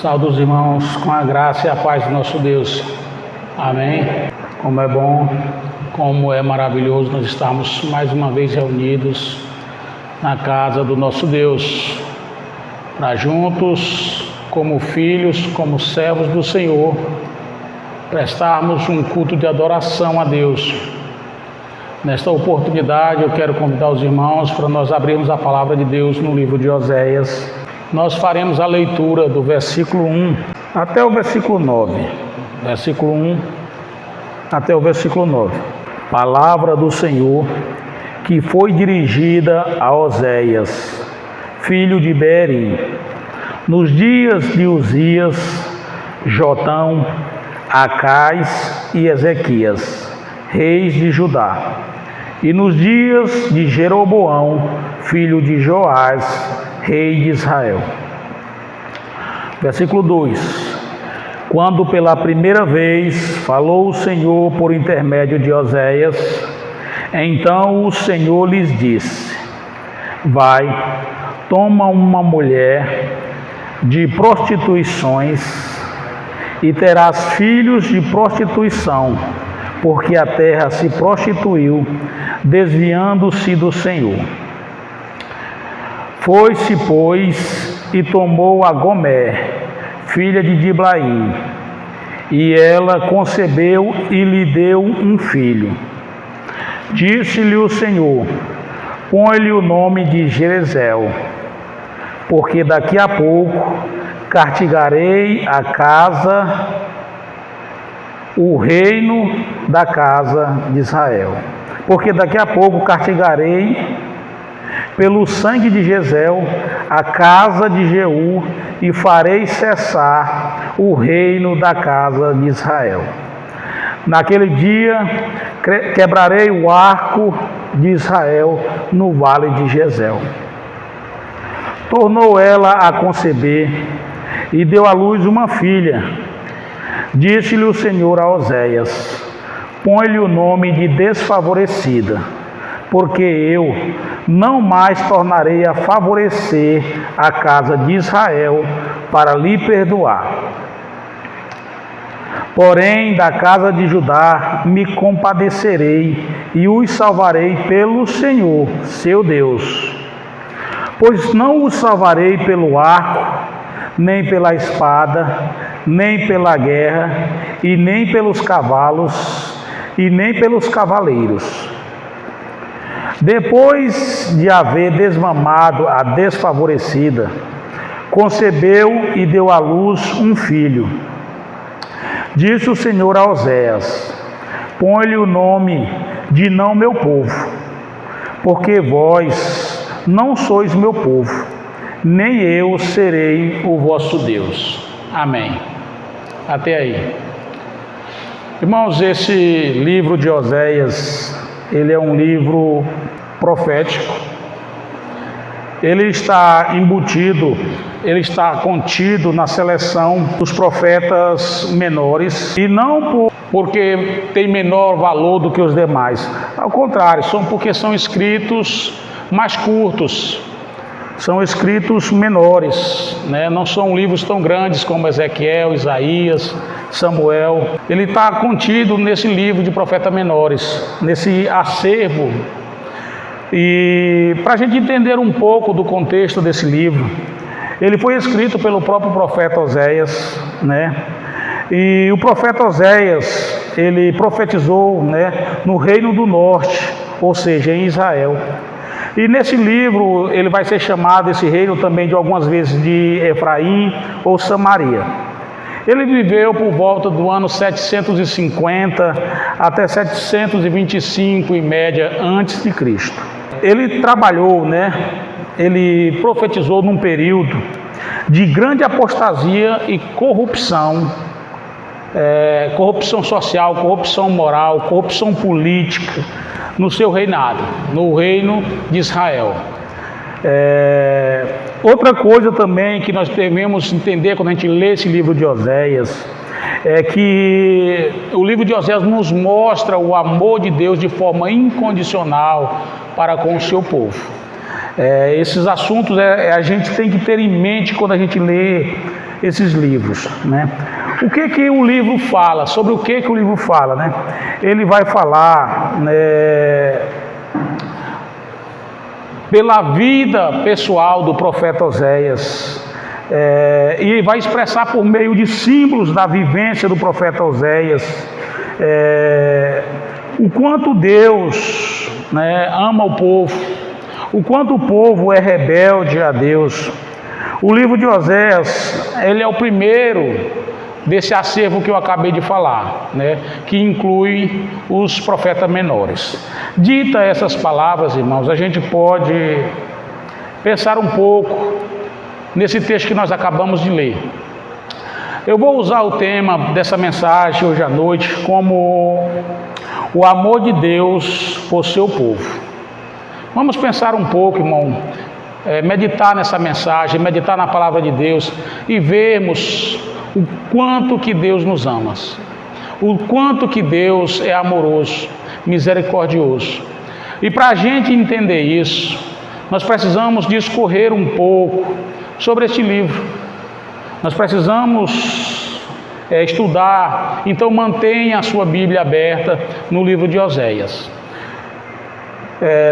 Saúde os irmãos com a graça e a paz do nosso Deus. Amém. Como é bom, como é maravilhoso nós estarmos mais uma vez reunidos na casa do nosso Deus, para juntos, como filhos, como servos do Senhor, prestarmos um culto de adoração a Deus. Nesta oportunidade eu quero convidar os irmãos para nós abrirmos a palavra de Deus no livro de Oséias. Nós faremos a leitura do versículo 1 até o versículo 9. Versículo 1 até o versículo 9. Palavra do Senhor que foi dirigida a Oséias, filho de Berim, nos dias de Uzias, Jotão, Acais e Ezequias, reis de Judá, e nos dias de Jeroboão, filho de Joás, rei de Israel. Versículo 2. Quando pela primeira vez falou o Senhor por intermédio de Oséias, então o Senhor lhes disse: vai, toma uma mulher de prostituições e terás filhos de prostituição, porque a terra se prostituiu, desviando-se do Senhor. Foi-se, pois, e tomou a Gomer, filha de Diblaim, e ela concebeu e lhe deu um filho. Disse-lhe o Senhor: põe-lhe o nome de Jezreel, porque daqui a pouco castigarei a casa, o reino da casa de Israel. Porque daqui a pouco castigarei pelo sangue de Jezreel a casa de Jeú, e farei cessar o reino da casa de Israel. Naquele dia quebrarei o arco de Israel no vale de Jezreel. Tornou ela a conceber e deu à luz uma filha. Disse-lhe o Senhor a Oséias: põe-lhe o nome de desfavorecida, porque eu não mais tornarei a favorecer a casa de Israel para lhe perdoar. Porém, da casa de Judá me compadecerei e os salvarei pelo Senhor, seu Deus. Pois não os salvarei pelo arco, nem pela espada, nem pela guerra, e nem pelos cavalos, e nem pelos cavaleiros. Depois de haver desmamado a desfavorecida, concebeu e deu à luz um filho. Disse o Senhor a Oséias: põe-lhe o nome de não meu povo, porque vós não sois meu povo, nem eu serei o vosso Deus. Amém. Até aí. Irmãos, esse livro de Oséias, ele é um livro profético. Ele está embutido, ele está contido na seleção dos profetas menores, e não porque tem menor valor do que os demais. Ao contrário, porque são escritos mais curtos, são escritos menores, né? Não são livros tão grandes como Ezequiel, Isaías, Samuel. Ele está contido nesse livro de profetas menores, nesse acervo. E para a gente entender um pouco do contexto desse livro, ele foi escrito pelo próprio profeta Oséias, né? E o profeta Oséias, ele profetizou, né, no reino do norte, ou seja, em Israel. E nesse livro ele vai ser chamado, esse reino também, de algumas vezes de Efraim ou Samaria. Ele viveu por volta do ano 750 até 725, em média, antes de Cristo. Ele trabalhou, né? Ele profetizou num período de grande apostasia e corrupção, corrupção social, corrupção moral, corrupção política no seu reinado, no reino de Israel. Outra coisa também que nós devemos entender quando a gente lê esse livro de Oséias é que o livro de Oséias nos mostra o amor de Deus de forma incondicional para com o seu povo. Esses assuntos a gente tem que ter em mente quando a gente lê esses livros, né? O que o livro fala? Sobre o que o livro fala, né? Ele vai falar, né, pela vida pessoal do profeta Oséias, e vai expressar por meio de símbolos da vivência do profeta Oséias, o quanto Deus, né, ama o povo, o quanto o povo é rebelde a Deus. O livro de Oséias, ele é o primeiro desse acervo que eu acabei de falar, né, que inclui os profetas menores. Dita essas palavras, irmãos, a gente pode pensar um pouco nesse texto que nós acabamos de ler. Eu vou usar o tema dessa mensagem hoje à noite como o amor de Deus por seu povo. Vamos pensar um pouco, irmão, meditar nessa mensagem, meditar na palavra de Deus e vermos o quanto que Deus nos ama, o quanto que Deus é amoroso, misericordioso. E para a gente entender isso, nós precisamos discorrer um pouco sobre este livro. Nós precisamos estudar. Então mantenha a sua Bíblia aberta no livro de Oséias.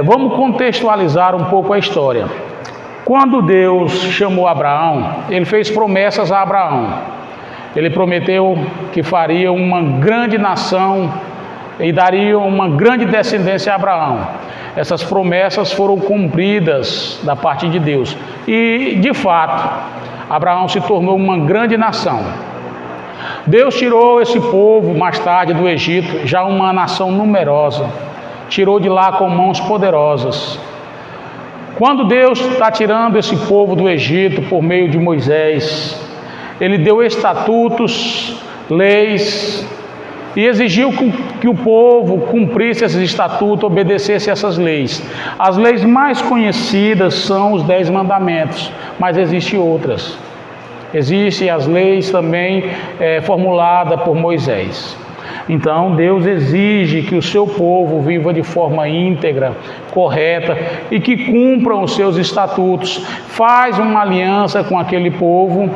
Vamos contextualizar um pouco a história. Quando Deus chamou Abraão, Ele fez promessas a Abraão. Ele prometeu que faria uma grande nação e daria uma grande descendência a Abraão. Essas promessas foram cumpridas da parte de Deus. E, de fato, Abraão se tornou uma grande nação. Deus tirou esse povo mais tarde do Egito, já uma nação numerosa. Tirou de lá com mãos poderosas. Quando Deus está tirando esse povo do Egito por meio de Moisés, Ele deu estatutos, leis, e exigiu que o povo cumprisse esses estatutos, obedecesse essas leis. As leis mais conhecidas são os 10 mandamentos, mas existem outras. Existem as leis também formuladas por Moisés. Então Deus exige que o seu povo viva de forma íntegra, correta e que cumpram os seus estatutos. Faz uma aliança com aquele povo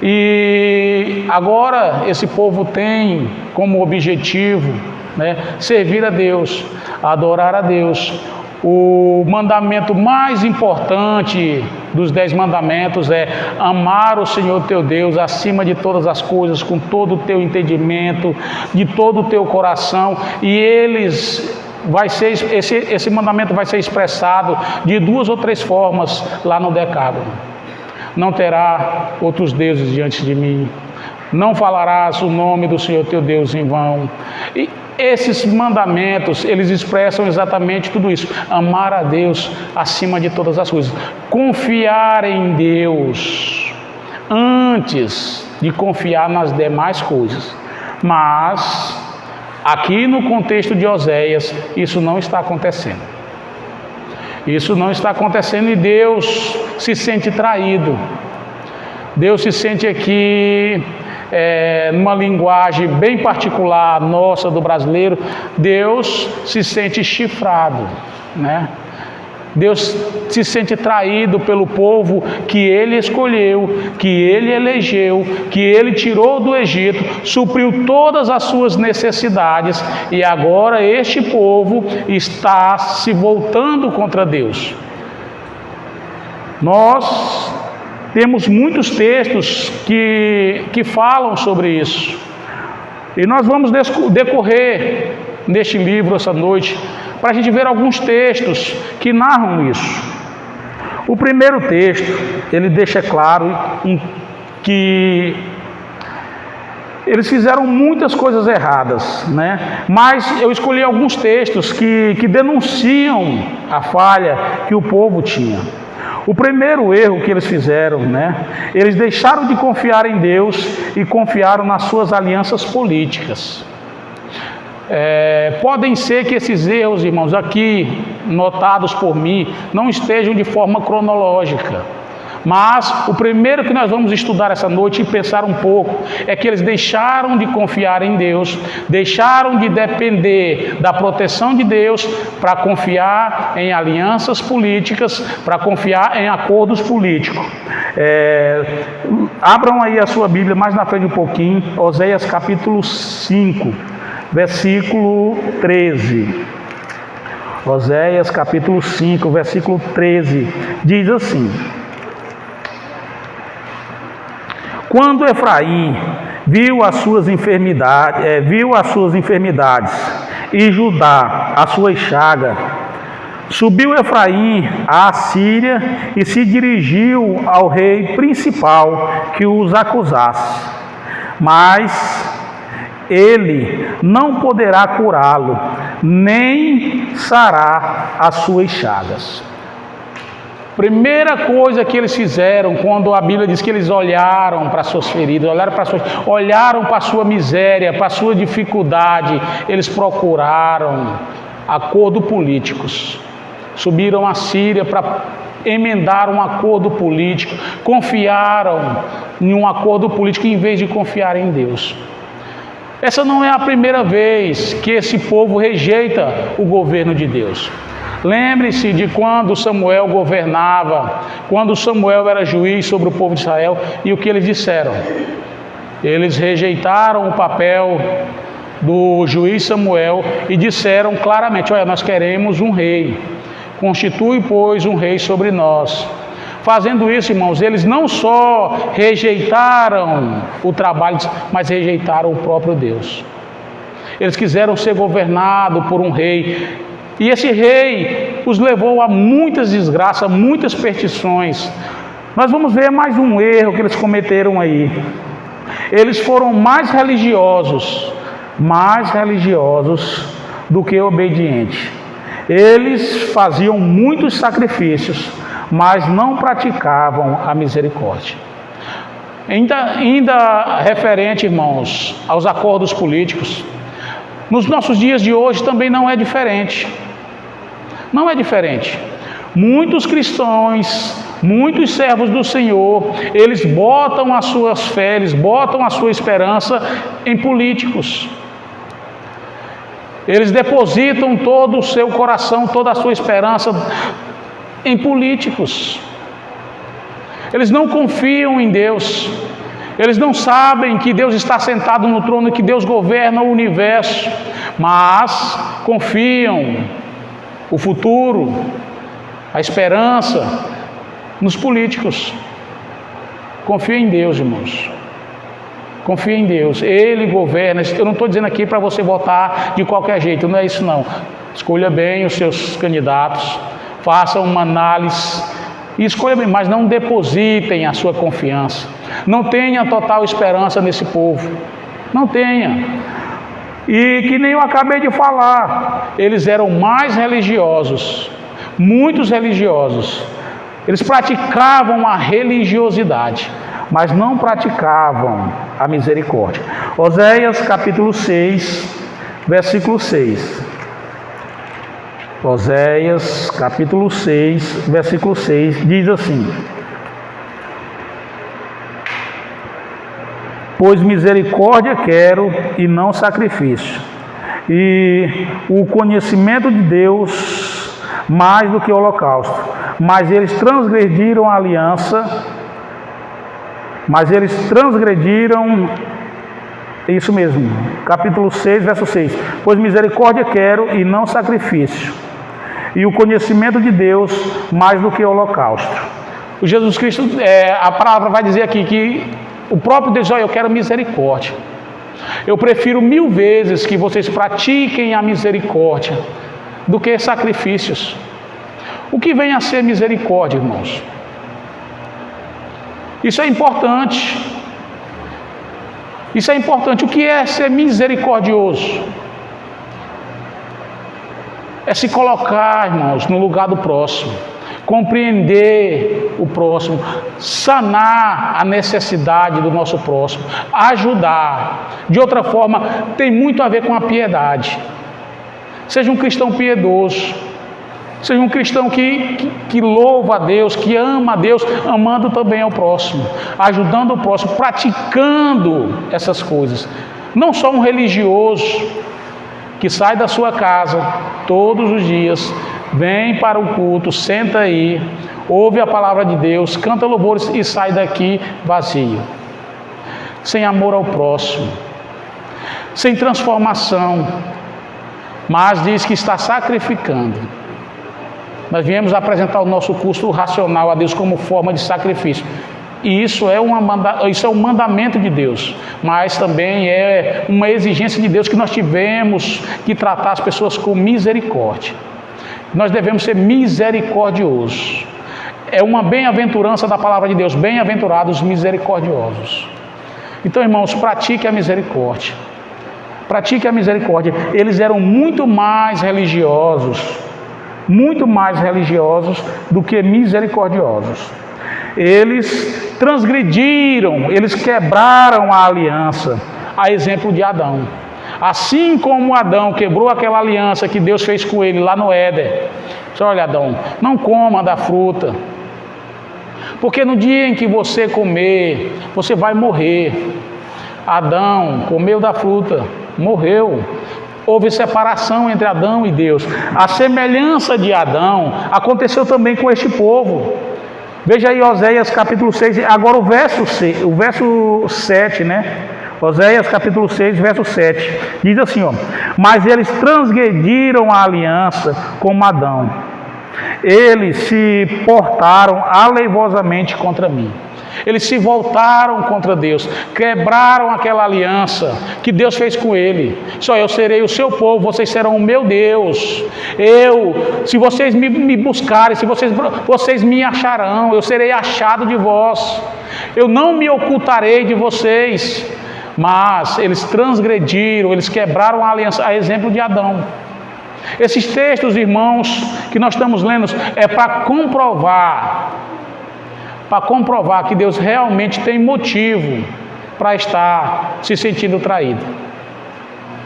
e agora esse povo tem como objetivo, né, servir a Deus, adorar a Deus. O mandamento mais importante dos 10 mandamentos é amar o Senhor teu Deus acima de todas as coisas, com todo o teu entendimento, de todo o teu coração. E esse mandamento vai ser expressado de 2 ou 3 formas lá no Decálogo. Não terá outros deuses diante de mim. Não falarás o nome do Senhor teu Deus em vão. E esses mandamentos, eles expressam exatamente tudo isso. Amar a Deus acima de todas as coisas. Confiar em Deus antes de confiar nas demais coisas. Mas, aqui no contexto de Oséias, isso não está acontecendo. Isso não está acontecendo e Deus se sente traído. Deus se sente aqui... numa linguagem bem particular nossa do brasileiro, Deus se sente chifrado, né? Deus se sente traído pelo povo que Ele escolheu, que Ele elegeu, que Ele tirou do Egito, supriu todas as suas necessidades e agora este povo está se voltando contra Deus. Nós temos muitos textos que falam sobre isso. E nós vamos decorrer neste livro essa noite para a gente ver alguns textos que narram isso. O primeiro texto, ele deixa claro que eles fizeram muitas coisas erradas, né? Mas eu escolhi alguns textos que denunciam a falha que o povo tinha. O primeiro erro que eles fizeram, né? Eles deixaram de confiar em Deus e confiaram nas suas alianças políticas. Podem ser que esses erros, irmãos, aqui notados por mim, não estejam de forma cronológica, Mas o primeiro que nós vamos estudar essa noite e pensar um pouco é que eles deixaram de confiar em Deus, deixaram de depender da proteção de Deus para confiar em alianças políticas, para confiar em acordos políticos. Abram aí a sua Bíblia mais na frente um pouquinho, Oséias capítulo 5, versículo 13. Oséias capítulo 5, versículo 13, diz assim: quando Efraim viu as suas enfermidades e Judá as suas chagas, subiu Efraim à Síria e se dirigiu ao rei principal que os acusasse. Mas ele não poderá curá-lo, nem sarar as suas chagas. Primeira coisa que eles fizeram, quando a Bíblia diz que eles olharam para suas feridas, olharam para a sua miséria, para a sua dificuldade, eles procuraram acordo políticos. Subiram à Síria para emendar um acordo político, confiaram em um acordo político em vez de confiar em Deus. Essa não é a primeira vez que esse povo rejeita o governo de Deus. Lembre-se de quando Samuel governava, quando Samuel era juiz sobre o povo de Israel, e o que eles disseram? Eles rejeitaram o papel do juiz Samuel e disseram claramente: olha, nós queremos um rei, constitui, pois, um rei sobre nós. Fazendo isso, irmãos, eles não só rejeitaram o trabalho, mas rejeitaram o próprio Deus. Eles quiseram ser governados por um rei, e esse rei os levou a muitas desgraças, muitas perdições. Nós vamos ver mais um erro que eles cometeram aí. Eles foram mais religiosos do que obedientes. Eles faziam muitos sacrifícios, mas não praticavam a misericórdia. Ainda referente, irmãos, aos acordos políticos, nos nossos dias de hoje também não é diferente. Não é diferente. Muitos cristãos, muitos servos do Senhor, eles botam as suas fé, eles botam a sua esperança em políticos. Eles depositam todo o seu coração, toda a sua esperança em políticos. Eles não confiam em Deus. Eles não sabem que Deus está sentado no trono, que Deus governa o universo, mas confiam o futuro, a esperança nos políticos. Confia em Deus, irmãos. Confia em Deus. Ele governa. Eu não estou dizendo aqui para você votar de qualquer jeito, não é isso não. Escolha bem os seus candidatos, faça uma análise e escolha bem, mas não depositem a sua confiança. Não tenha total esperança nesse povo. Não tenha. E que nem eu acabei de falar, eles eram mais religiosos, muitos religiosos. Eles praticavam a religiosidade, mas não praticavam a misericórdia. Oséias capítulo 6, versículo 6. Oséias capítulo 6, versículo 6, diz assim: pois misericórdia quero e não sacrifício, e o conhecimento de Deus mais do que o holocausto. Mas eles transgrediram a aliança, isso mesmo, capítulo 6, verso 6. Pois misericórdia quero e não sacrifício, e o conhecimento de Deus mais do que o holocausto. O Jesus Cristo, a palavra vai dizer aqui que o próprio Deus, olha, eu quero misericórdia. Eu prefiro 1000 vezes que vocês pratiquem a misericórdia do que sacrifícios. O que vem a ser misericórdia, irmãos? Isso é importante. Isso é importante. O que é ser misericordioso? É se colocar, irmãos, no lugar do próximo, compreender o próximo, sanar a necessidade do nosso próximo, ajudar. De outra forma, tem muito a ver com a piedade. Seja um cristão piedoso. Seja um cristão que louva a Deus, que ama a Deus, amando também ao próximo, ajudando o próximo, praticando essas coisas. Não só um religioso que sai da sua casa todos os dias, vem para o culto, senta aí, ouve a palavra de Deus, canta louvores e sai daqui vazio, sem amor ao próximo, sem transformação, mas diz que está sacrificando. Nós viemos apresentar o nosso custo racional a Deus como forma de sacrifício. E isso é um mandamento de Deus, mas também é uma exigência de Deus que nós tivemos que tratar as pessoas com misericórdia. Nós devemos ser misericordiosos. É uma bem-aventurança da palavra de Deus, bem-aventurados os misericordiosos. Então, irmãos, pratique a misericórdia. Pratique a misericórdia. Eles eram muito mais religiosos do que misericordiosos. Eles transgrediram, eles quebraram a aliança, a exemplo de Adão. Assim como Adão quebrou aquela aliança que Deus fez com ele lá no Éden. Olha, Adão, não coma da fruta, porque no dia em que você comer, você vai morrer. Adão comeu da fruta, morreu. Houve separação entre Adão e Deus. A semelhança de Adão aconteceu também com este povo. Veja aí Oséias capítulo 6, agora o verso 7, né? Oséias capítulo 6, verso 7. Diz assim, ó: mas eles transgrediram a aliança como Adão. Eles se portaram aleivosamente contra mim. Eles se voltaram contra Deus, quebraram aquela aliança que Deus fez com ele. Só eu serei o seu povo, vocês serão o meu Deus. Se vocês me buscarem, se vocês me acharão, eu serei achado de vós. Eu não me ocultarei de vocês. Mas eles transgrediram, eles quebraram a aliança, a exemplo de Adão. Esses textos, irmãos, que nós estamos lendo, é para comprovar que Deus realmente tem motivo para estar se sentindo traído.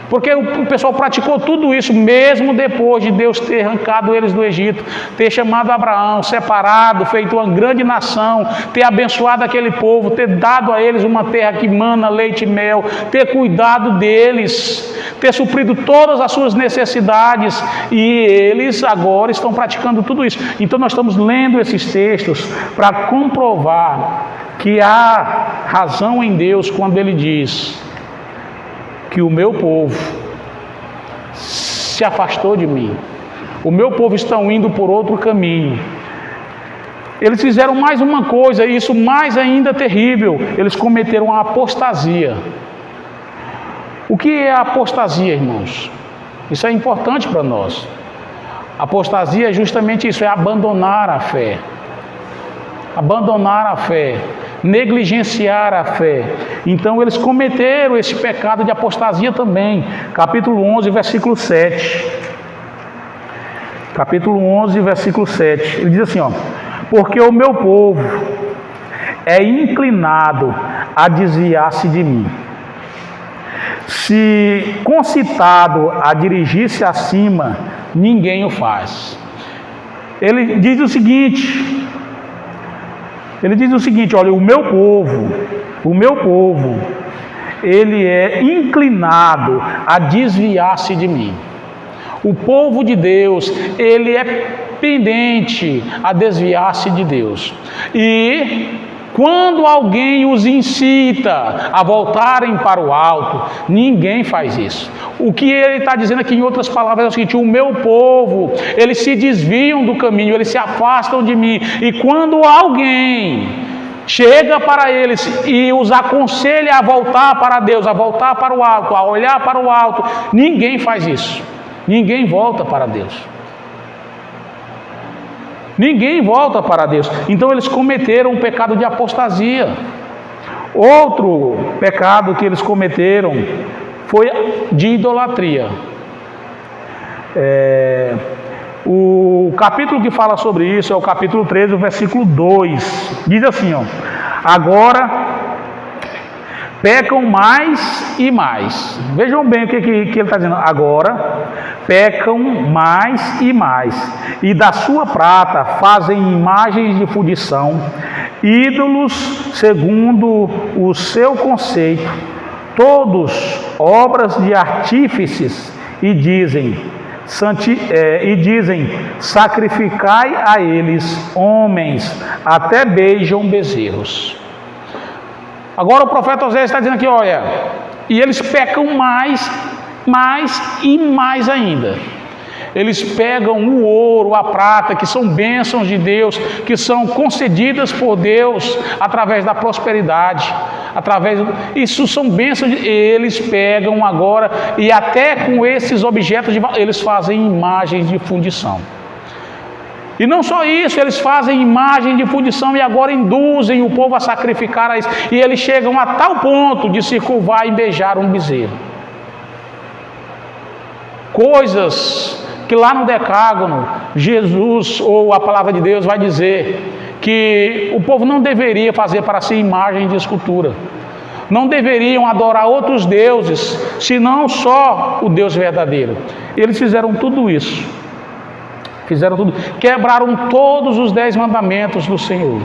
Porque o pessoal praticou tudo isso mesmo depois de Deus ter arrancado eles do Egito, ter chamado Abraão, separado, feito uma grande nação, ter abençoado aquele povo, ter dado a eles uma terra que mana leite e mel, ter cuidado deles, ter suprido todas as suas necessidades, e eles agora estão praticando tudo isso. Então nós estamos lendo esses textos para comprovar que há razão em Deus quando Ele diz que o meu povo se afastou de mim. O meu povo estão indo por outro caminho. Eles fizeram mais uma coisa, e isso mais ainda terrível. Eles cometeram a apostasia. O que é a apostasia, irmãos? Isso é importante para nós. Apostasia é justamente isso, é abandonar a fé. Abandonar a fé, negligenciar a fé. Então eles cometeram esse pecado de apostasia também. Capítulo 11, versículo 7. Capítulo 11, versículo 7. Ele diz assim, ó: porque o meu povo é inclinado a desviar-se de mim. Se concitado a dirigir-se acima, ninguém o faz. Ele diz o seguinte, olha, o meu povo, ele é inclinado a desviar-se de mim. O povo de Deus, ele é pendente a desviar-se de Deus. E quando alguém os incita a voltarem para o alto, ninguém faz isso. O que ele está dizendo aqui, em outras palavras, é o seguinte: o meu povo, eles se desviam do caminho, eles se afastam de mim. E quando alguém chega para eles e os aconselha a voltar para Deus, a voltar para o alto, a olhar para o alto, ninguém faz isso. Ninguém volta para Deus. Ninguém volta para Deus. Então eles cometeram o pecado de apostasia. Outro pecado que eles cometeram foi de idolatria. O capítulo que fala sobre isso é o capítulo 13, o versículo 2. Diz assim, ó: agora pecam mais e mais. Vejam bem o que ele está dizendo. Agora, pecam mais e mais. E da sua prata fazem imagens de fundição, ídolos segundo o seu conceito, todos obras de artífices, e dizem, sacrificai a eles homens, até beijam bezerros. Agora o profeta Oséias está dizendo aqui, olha, e eles pecam mais e mais ainda. Eles pegam o ouro, a prata, que são bênçãos de Deus, que são concedidas por Deus através da prosperidade, isso são bênçãos, eles pegam agora, e até com esses objetos, eles fazem imagens de fundição. E não só isso, eles fazem imagem de fundição e agora induzem o povo a sacrificar a isso. E eles chegam a tal ponto de se curvar e beijar um bezerro. Coisas que lá no Decágono, Jesus ou a palavra de Deus vai dizer que o povo não deveria fazer para si imagem de escultura. Não deveriam adorar outros deuses, senão só o Deus verdadeiro. Eles fizeram tudo isso. Quebraram todos os 10 mandamentos do Senhor.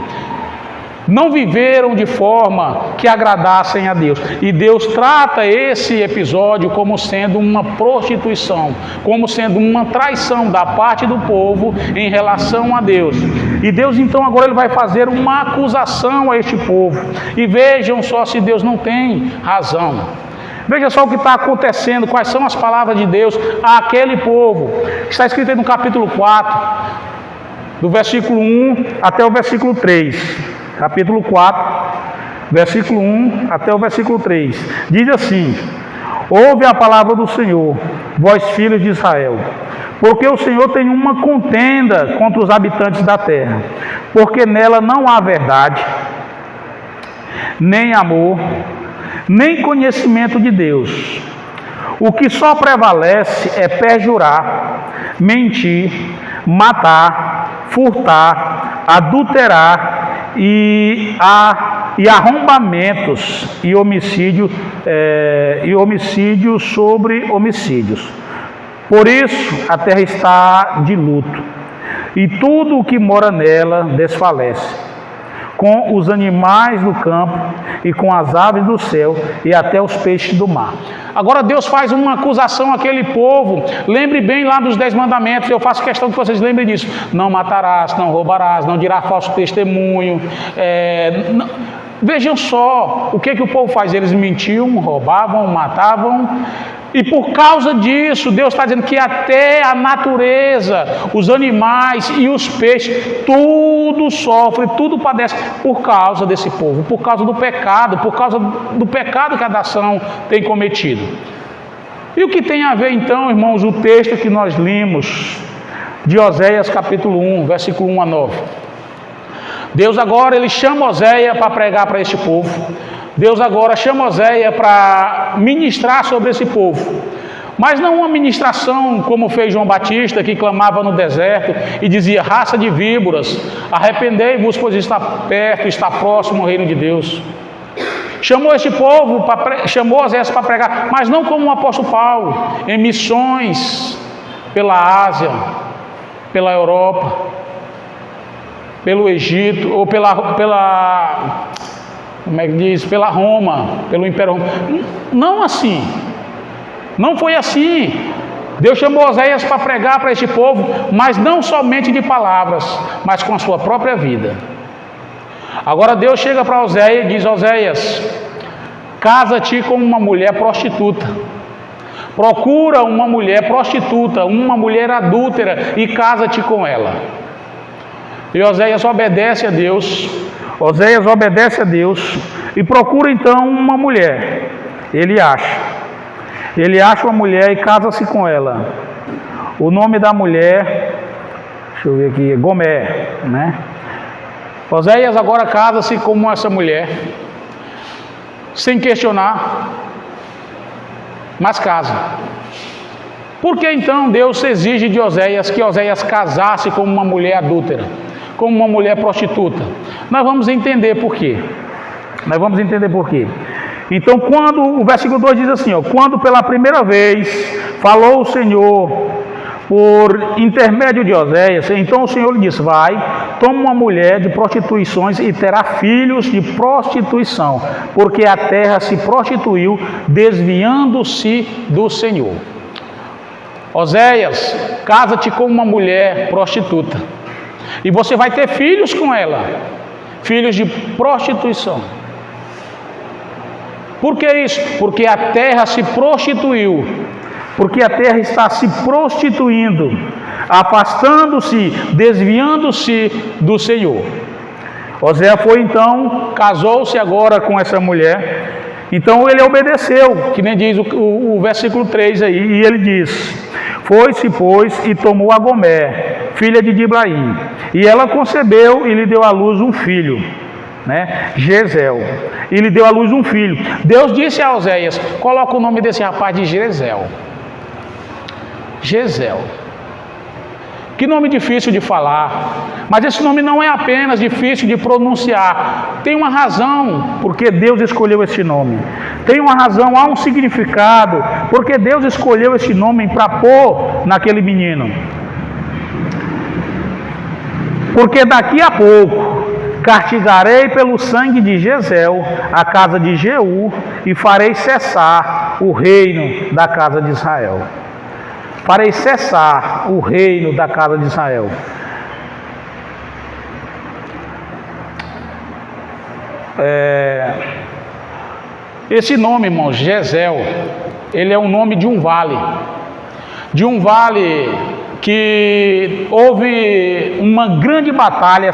Não viveram de forma que agradassem a Deus. E Deus trata esse episódio como sendo uma prostituição, como sendo uma traição da parte do povo em relação a Deus. E Deus então agora ele vai fazer uma acusação a este povo. E vejam só se Deus não tem razão. Veja só o que está acontecendo, quais são as palavras de Deus àquele povo. Está escrito aí no capítulo 4, do versículo 1 até o versículo 3. Capítulo 4, versículo 1 até o versículo 3. Diz assim: ouve a palavra do Senhor, vós filhos de Israel, porque o Senhor tem uma contenda contra os habitantes da terra, porque nela não há verdade, nem amor, nem conhecimento de Deus. O que só prevalece é perjurar, mentir, matar, furtar, adulterar e arrombamentos e homicídios sobre homicídios. Por isso a terra está de luto, e tudo o que mora nela desfalece, com os animais do campo e com as aves do céu e até os peixes do mar. Agora Deus faz uma acusação àquele povo. Lembre bem lá dos 10 mandamentos, eu faço questão que vocês lembrem disso. Não matarás, não roubarás, não dirás falso testemunho. Vejam só o que o povo faz. Eles mentiam, roubavam, matavam. E por causa disso, Deus está dizendo que até a natureza, os animais e os peixes, tudo sofre, tudo padece por causa desse povo, por causa do pecado que a nação tem cometido. E o que tem a ver então, irmãos, o texto que nós lemos de Oséias capítulo 1, versículo 1 a 9. Deus agora, ele chama Oséias para pregar para este povo. Deus agora chama Oséias para ministrar sobre esse povo. Mas não uma ministração como fez João Batista, que clamava no deserto e dizia: raça de víboras, arrependei-vos, pois está perto, está próximo o reino de Deus. Chamou este povo, chamou Oséias para pregar, mas não como o apóstolo Paulo, em missões pela Ásia, pela Europa, pelo Egito, ou pela Roma, pelo Império Romano. Não assim. Não foi assim. Deus chamou Oséias para pregar para este povo, mas não somente de palavras, mas com a sua própria vida. Agora Deus chega para Oséias e diz: Oséias, casa-te com uma mulher prostituta. Procura uma mulher prostituta, uma mulher adúltera, e casa-te com ela. E Oséias obedece a Deus. Oséias obedece a Deus e procura então uma mulher. Ele acha uma mulher e casa-se com ela. O nome da mulher, deixa eu ver aqui, Gomer, né? Oséias agora casa-se com essa mulher, sem questionar, mas casa. Por que então Deus exige de Oséias que Oséias casasse com uma mulher adúltera, como uma mulher prostituta? Nós vamos entender por quê. Então, quando o versículo 2 diz assim, ó, quando pela primeira vez falou o Senhor por intermédio de Oséias, então o Senhor lhe disse, vai, toma uma mulher de prostituições e terá filhos de prostituição, porque a terra se prostituiu, desviando-se do Senhor. Oséias, casa-te com uma mulher prostituta, e você vai ter filhos com ela, filhos de prostituição. Por que isso? Porque a terra se prostituiu, porque a terra está se prostituindo, afastando-se, desviando-se do Senhor. Oséias foi então, casou-se agora com essa mulher, então ele obedeceu, que nem diz o versículo 3 aí, e ele diz, foi-se, pois, e tomou a Gomer, filha de Dibraim, e ela concebeu e lhe deu à luz um filho, Jezeel, e lhe deu à luz um filho. Deus disse a Oséias, coloca o nome desse rapaz de Jezeel. Jezeel. Que nome difícil de falar, mas esse nome não é apenas difícil de pronunciar, tem uma razão porque Deus escolheu esse nome, tem uma razão, há um significado, porque Deus escolheu esse nome para pôr naquele menino. Porque daqui a pouco castigarei pelo sangue de Jezeel a casa de Jeú e farei cessar o reino da casa de Israel. Farei cessar o reino da casa de Israel. Esse nome, irmão, Jezeel, ele é o nome de um vale que houve uma grande batalha,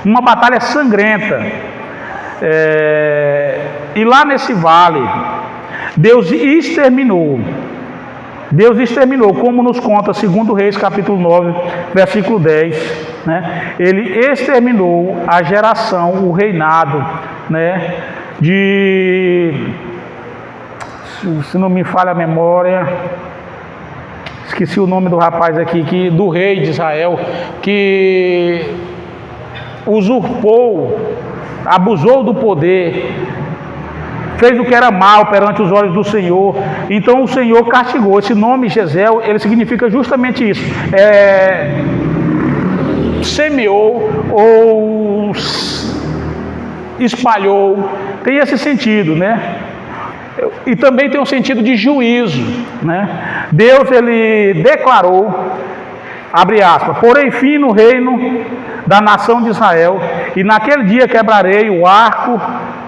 uma batalha sangrenta, e lá nesse vale, Deus exterminou, como nos conta 2 Reis capítulo 9, versículo 10, ele exterminou a geração, o reinado, se não me falha a memória, esqueci o nome do rapaz aqui, do rei de Israel, que usurpou, abusou do poder, fez o que era mal perante os olhos do Senhor. Então o Senhor castigou. Esse nome Jezeel, ele significa justamente isso, semeou ou espalhou, tem esse sentido, e também tem um sentido de juízo, Deus, ele declarou, abre aspas, porém fim no reino da nação de Israel, e naquele dia quebrarei o arco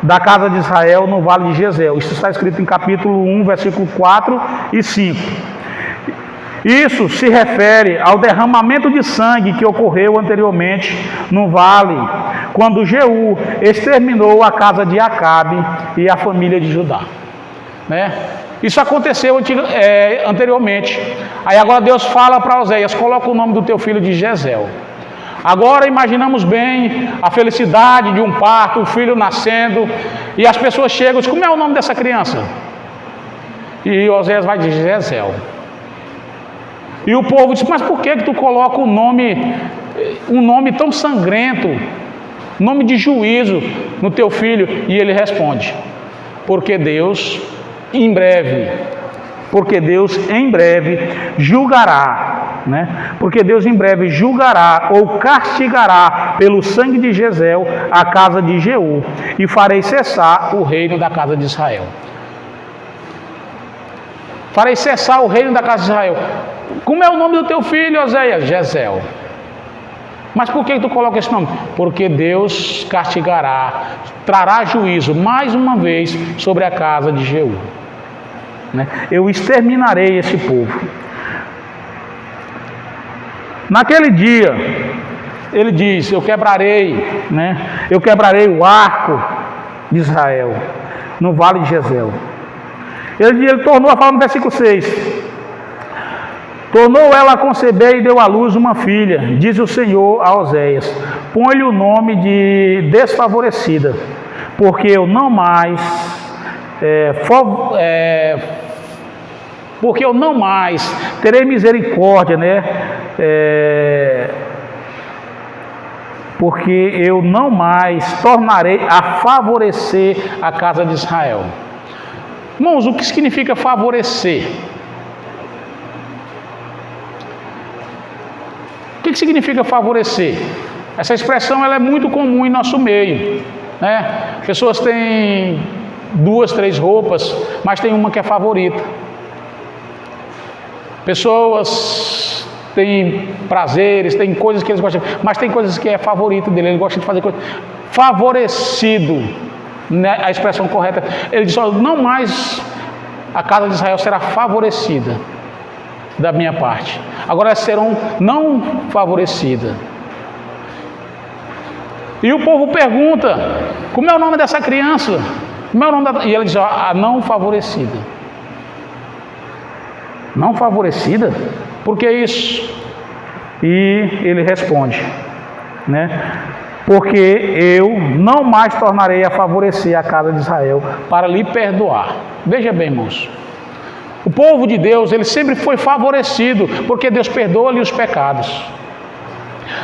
da casa de Israel no vale de Jezeel. Isso está escrito em capítulo 1, versículo 4 e 5. Isso se refere ao derramamento de sangue que ocorreu anteriormente no vale, quando Jeú exterminou a casa de Acabe e a família de Judá. Isso aconteceu anteriormente. Aí agora Deus fala para Oséias, coloca o nome do teu filho de Jezeel. Agora imaginamos bem a felicidade de um parto, o filho nascendo, e as pessoas chegam e dizem, como é o nome dessa criança? E Oséias vai dizer, Jezeel. E o povo diz, mas por que tu coloca um nome tão sangrento, nome de juízo no teu filho? E ele responde, porque Deus em breve julgará, porque Deus em breve julgará ou castigará pelo sangue de Jezeel a casa de Jeú, e farei cessar o reino da casa de Israel. Farei cessar o reino da casa de Israel. Como é o nome do teu filho, Oséias? Jezeel. Mas por que tu coloca esse nome? Porque Deus castigará, trará juízo mais uma vez sobre a casa de Jeú. Eu exterminarei esse povo. Naquele dia, ele diz, eu quebrarei o arco de Israel, no vale de Jezeel. Ele tornou a falar no versículo 6, tornou ela a conceber e deu à luz uma filha, diz o Senhor a Oséias, põe-lhe o nome de desfavorecida, porque eu não mais terei misericórdia, porque eu não mais tornarei a favorecer a casa de Israel. Irmãos, o que significa favorecer? O que significa favorecer? Essa expressão ela é muito comum em nosso meio, né? Pessoas têm 2, 3 roupas, mas tem uma que é favorita. Pessoas têm prazeres, têm coisas que eles gostam, mas tem coisas que é favorito dele, ele gosta de fazer coisas. Favorecido, né? A expressão correta, ele diz: não mais a casa de Israel será favorecida da minha parte, agora elas serão não favorecida. E o povo pergunta: como é o nome dessa criança? Como é o nome E ele diz: a não favorecida. Não favorecida? Por que isso? E ele responde, né? Porque eu não mais tornarei a favorecer a casa de Israel para lhe perdoar. Veja bem, irmãos, o povo de Deus, ele sempre foi favorecido, porque Deus perdoa-lhe os pecados.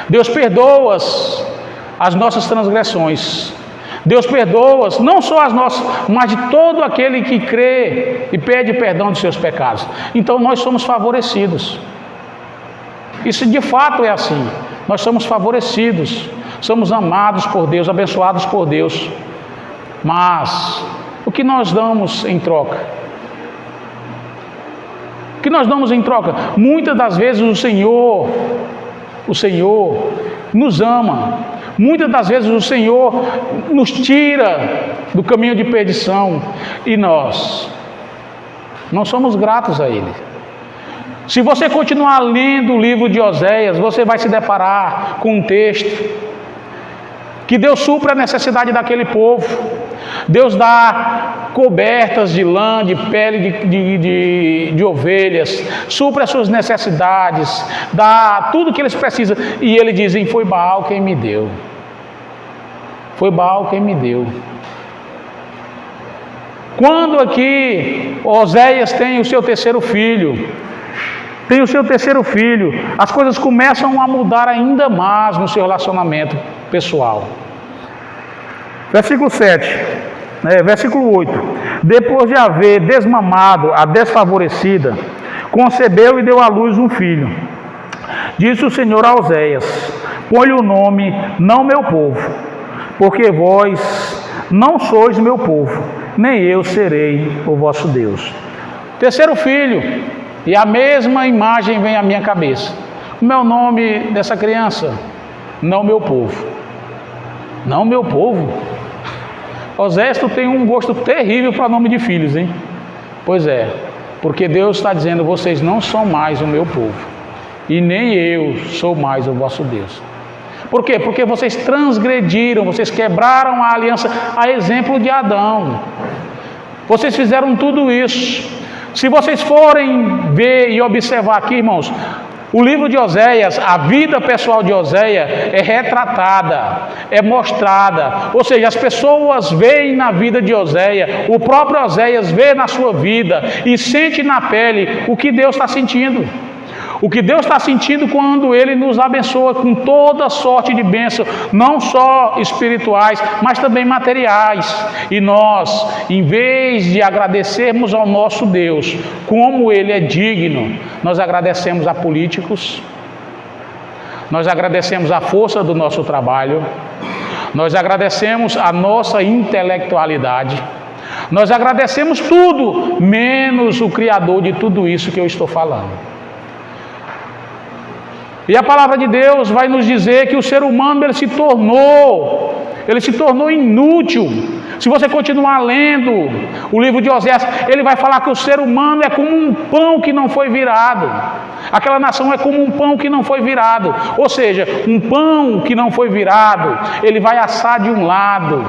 Deus perdoa as nossas transgressões. Deus perdoa não só as nossas, mas de todo aquele que crê e pede perdão dos seus pecados. Então nós somos favorecidos. Isso de fato é assim. Nós somos favorecidos, somos amados por Deus, abençoados por Deus. Mas o que nós damos em troca? O que nós damos em troca? Muitas das vezes o Senhor nos ama. Muitas das vezes o Senhor nos tira do caminho de perdição e nós não somos gratos a Ele. Se você continuar lendo o livro de Oséias, você vai se deparar com um texto que Deus supre a necessidade daquele povo. Deus dá cobertas de lã, de pele de ovelhas, supre as suas necessidades, dá tudo o que eles precisam. E eles dizem: foi Baal quem me deu. Foi Baal quem me deu. Quando aqui Oséias tem o seu terceiro filho, as coisas começam a mudar ainda mais no seu relacionamento pessoal. Versículo 7, versículo 8. Depois de haver desmamado a desfavorecida, concebeu e deu à luz um filho. Disse o Senhor a Oséias: põe-lhe o nome, não meu povo, porque vós não sois meu povo, nem eu serei o vosso Deus. Terceiro filho, e a mesma imagem vem à minha cabeça. Como é o nome dessa criança? Não meu povo. Não meu povo? Oséias, tu tem um gosto terrível para nome de filhos, hein? Pois é, porque Deus está dizendo: vocês não são mais o meu povo, e nem eu sou mais o vosso Deus. Por quê? Porque vocês transgrediram, vocês quebraram a aliança, a exemplo de Adão. Vocês fizeram tudo isso. Se vocês forem ver e observar aqui, irmãos, o livro de Oséias, a vida pessoal de Oséias é retratada, é mostrada. Ou seja, as pessoas veem na vida de Oséias, o próprio Oséias vê na sua vida e sente na pele o que Deus está sentindo. O que Deus está sentindo quando Ele nos abençoa com toda sorte de bênçãos, não só espirituais, mas também materiais. E nós, em vez de agradecermos ao nosso Deus, como Ele é digno, nós agradecemos a políticos, nós agradecemos a força do nosso trabalho, nós agradecemos a nossa intelectualidade, nós agradecemos tudo, menos o Criador de tudo isso que eu estou falando. E a palavra de Deus vai nos dizer que o ser humano ele se tornou inútil. Se você continuar lendo o livro de Oséias, ele vai falar que o ser humano é como um pão que não foi virado. Aquela nação é como um pão que não foi virado. Ou seja, um pão que não foi virado, ele vai assar de um lado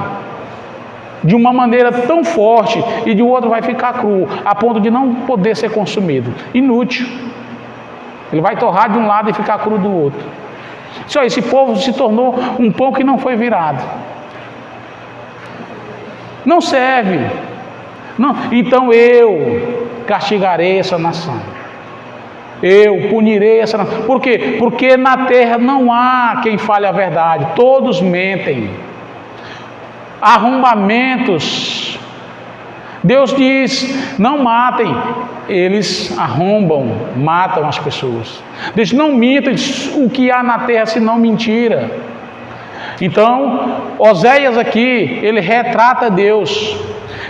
de uma maneira tão forte e de outro vai ficar cru, a ponto de não poder ser consumido. Inútil. Ele vai torrar de um lado e ficar cru do outro. Só esse povo se tornou um pão que não foi virado. Não serve. Não. Então eu castigarei essa nação. Eu punirei essa nação. Por quê? Porque na terra não há quem fale a verdade. Todos mentem. Arrombamentos Deus diz: não matem. Eles arrombam, matam as pessoas. Deus não minta, diz, o que há na terra senão mentira. Então, Oséias aqui, ele retrata Deus,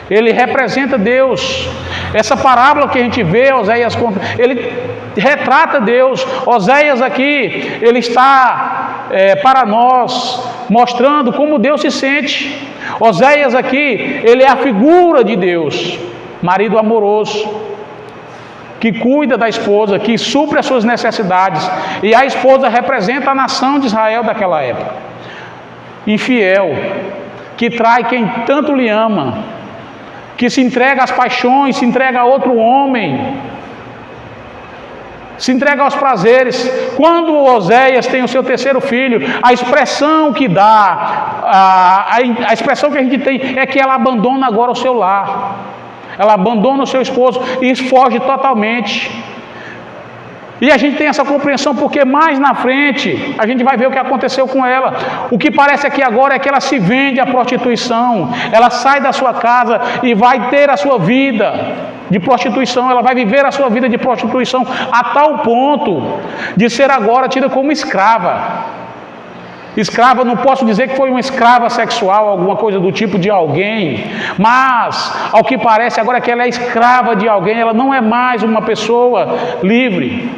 ele representa Deus. Essa parábola que a gente vê, Oséias conta, ele retrata Deus. Oséias aqui, ele está para nós, mostrando como Deus se sente. Oséias aqui, ele é a figura de Deus, marido amoroso, que cuida da esposa, que supre as suas necessidades. E a esposa representa a nação de Israel daquela época. Infiel, que trai quem tanto lhe ama, que se entrega às paixões, se entrega a outro homem, se entrega aos prazeres. Quando Oséias tem o seu terceiro filho, a expressão que dá, a expressão que a gente tem é que ela abandona agora o seu lar, ela abandona o seu esposo e foge totalmente. E a gente tem essa compreensão porque mais na frente a gente vai ver o que aconteceu com ela. O que parece aqui agora é que ela se vende à prostituição, ela sai da sua casa e vai ter a sua vida de prostituição, ela vai viver a sua vida de prostituição a tal ponto de ser agora tida como escrava. Escrava, não posso dizer que foi uma escrava sexual, alguma coisa do tipo de alguém, mas ao que parece agora é que ela é escrava de alguém, ela não é mais uma pessoa livre.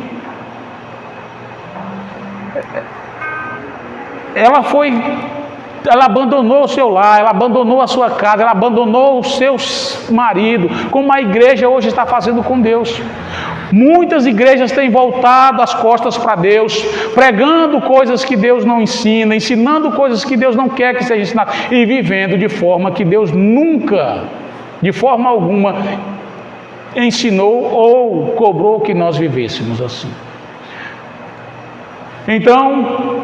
Ela abandonou o seu lar, ela abandonou a sua casa, ela abandonou o seu marido, como a igreja hoje está fazendo com Deus. Muitas igrejas têm voltado as costas para Deus, pregando coisas que Deus não ensina, ensinando coisas que Deus não quer que seja ensinado, e vivendo de forma que Deus nunca, de forma alguma, ensinou ou cobrou que nós vivêssemos assim. Então,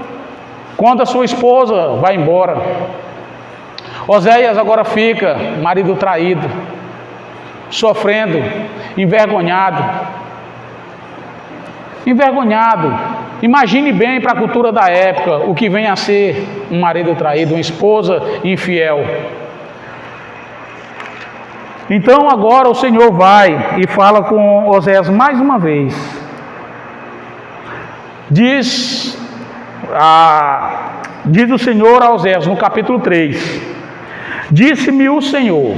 quando a sua esposa vai embora, Oséias agora fica, marido traído, sofrendo, envergonhado. Imagine bem para a cultura da época o que vem a ser um marido traído, uma esposa infiel. Então agora o Senhor vai e fala com Oséias mais uma vez. Diz o Senhor a Oséias no capítulo 3: disse-me o Senhor,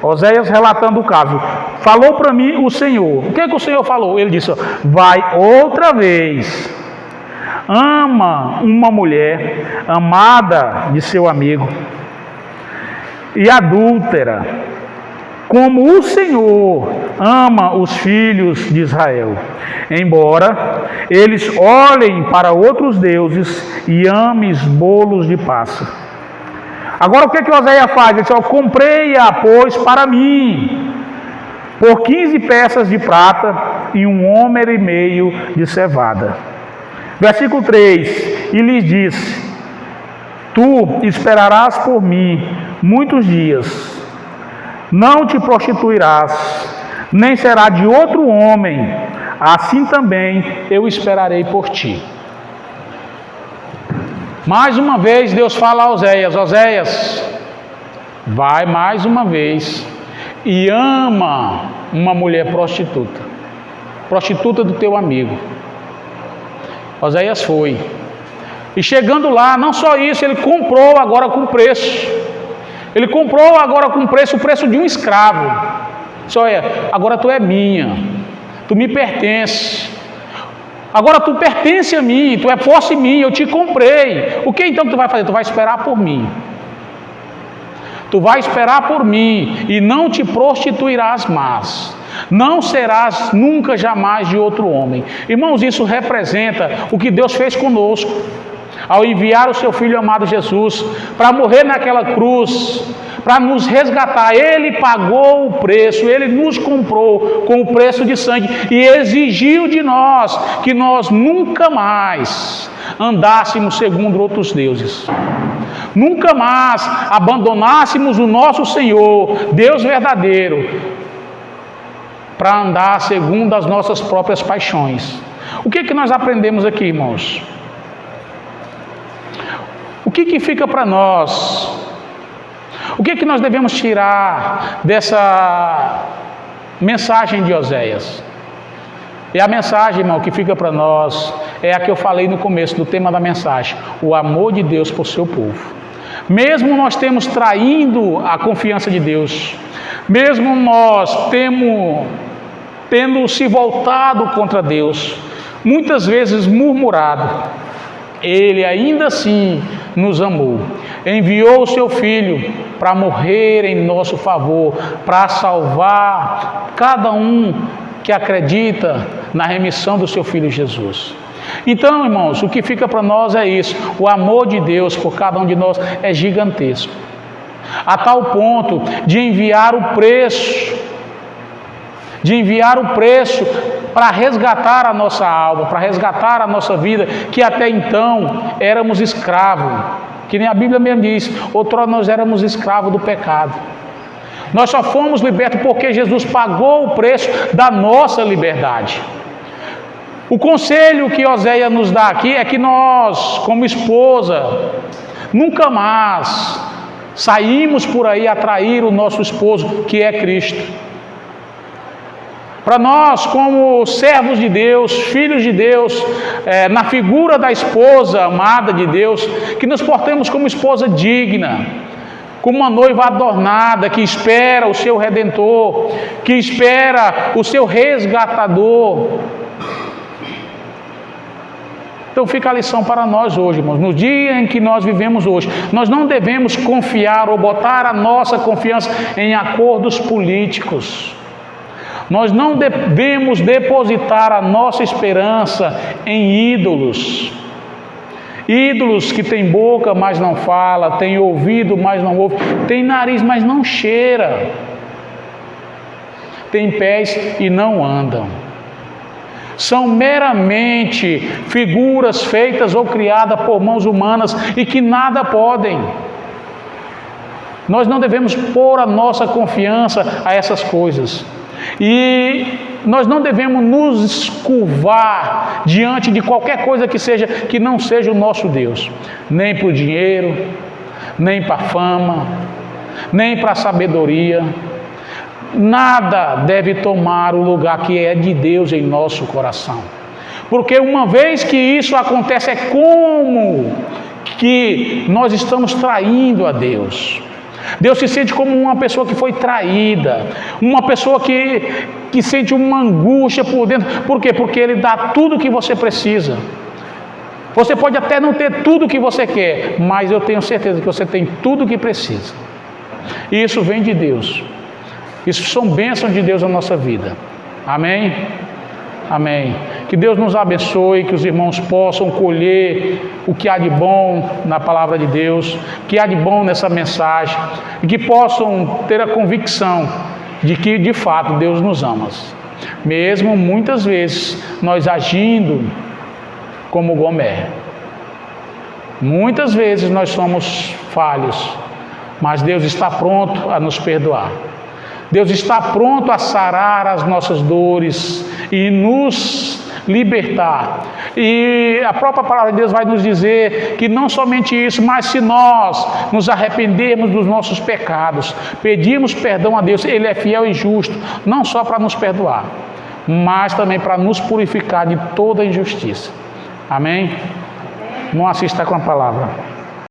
Oséias relatando o caso, falou para mim o Senhor. O que o Senhor falou? Ele disse: vai outra vez, ama uma mulher amada de seu amigo e adúltera, como o Senhor ama os filhos de Israel, embora eles olhem para outros deuses e amem bolos de passa. Agora o que Oséias faz? Ele diz: eu comprei-a, pois, para mim, por 15 peças de prata e 1 homer e meio de cevada. Versículo 3: e lhes disse: tu esperarás por mim muitos dias, não te prostituirás, nem será de outro homem, assim também eu esperarei por ti. Mais uma vez Deus fala a Oséias: Oséias, vai mais uma vez e ama uma mulher prostituta do teu amigo. Oséias foi, e chegando lá, não só isso, ele comprou agora com preço. Ele comprou agora com preço, o preço de um escravo. Só agora tu é minha, tu me pertence. Agora tu pertence a mim, tu é posse minha, eu te comprei. O que então tu vai fazer? Tu vai esperar por mim. Tu vai esperar por mim e não te prostituirás mais. Não serás nunca jamais de outro homem. Irmãos, isso representa o que Deus fez conosco ao enviar o seu Filho amado Jesus para morrer naquela cruz, para nos resgatar. Ele pagou o preço, Ele nos comprou com o preço de sangue e exigiu de nós que nós nunca mais andássemos segundo outros deuses, nunca mais abandonássemos o nosso Senhor, Deus verdadeiro, para andar segundo as nossas próprias paixões. O que nós aprendemos aqui, irmãos? O que fica para nós? O que nós devemos tirar dessa mensagem de Oséias? E a mensagem, irmão, que fica para nós é a que eu falei no começo do tema da mensagem: o amor de Deus por seu povo. Mesmo nós temos traindo a confiança de Deus, mesmo nós tendo se voltado contra Deus, muitas vezes murmurado, Ele ainda assim nos amou. Enviou o seu Filho para morrer em nosso favor, para salvar cada um que acredita na remissão do seu Filho Jesus. Então, irmãos, o que fica para nós é isso: o amor de Deus por cada um de nós é gigantesco, a tal ponto de enviar o preço para resgatar a nossa alma, para resgatar a nossa vida, que até então éramos escravos, que nem a Bíblia mesmo diz: outrora nós éramos escravos do pecado. Nós só fomos libertos porque Jesus pagou o preço da nossa liberdade. O conselho que Oséias nos dá aqui é que nós, como esposa, nunca mais saímos por aí a trair o nosso esposo, que é Cristo. Para nós, como servos de Deus, filhos de Deus, na figura da esposa amada de Deus, que nos portemos como esposa digna, como uma noiva adornada, que espera o seu Redentor, que espera o seu resgatador. Então fica a lição para nós hoje, irmãos. No dia em que nós vivemos hoje, nós não devemos confiar ou botar a nossa confiança em acordos políticos. Nós não devemos depositar a nossa esperança em ídolos. Ídolos que têm boca, mas não fala, têm ouvido, mas não ouve, têm nariz, mas não cheira, têm pés e não andam. São meramente figuras feitas ou criadas por mãos humanas e que nada podem. Nós não devemos pôr a nossa confiança a essas coisas. E nós não devemos nos curvar diante de qualquer coisa que não seja o nosso Deus, nem para o dinheiro, nem para a fama, nem para a sabedoria. Nada deve tomar o lugar que é de Deus em nosso coração, porque uma vez que isso acontece, é como que nós estamos traindo a Deus. Deus se sente como uma pessoa que foi traída, uma pessoa que sente uma angústia por dentro. Por quê? Porque Ele dá tudo o que você precisa. Você pode até não ter tudo o que você quer, mas eu tenho certeza que você tem tudo o que precisa. E isso vem de Deus. Isso são bênçãos de Deus na nossa vida. Amém? Amém. Que Deus nos abençoe, que os irmãos possam colher o que há de bom na palavra de Deus, o que há de bom nessa mensagem, e que possam ter a convicção de que de fato Deus nos ama. Mesmo muitas vezes nós agindo como Gomer. Muitas vezes nós somos falhos, mas Deus está pronto a nos perdoar. Deus está pronto a sarar as nossas dores e nos libertar. E a própria palavra de Deus vai nos dizer que não somente isso, mas se nós nos arrependermos dos nossos pecados, pedirmos perdão a Deus, Ele é fiel e justo, não só para nos perdoar, mas também para nos purificar de toda injustiça. Amém? Vamos assistir com a palavra.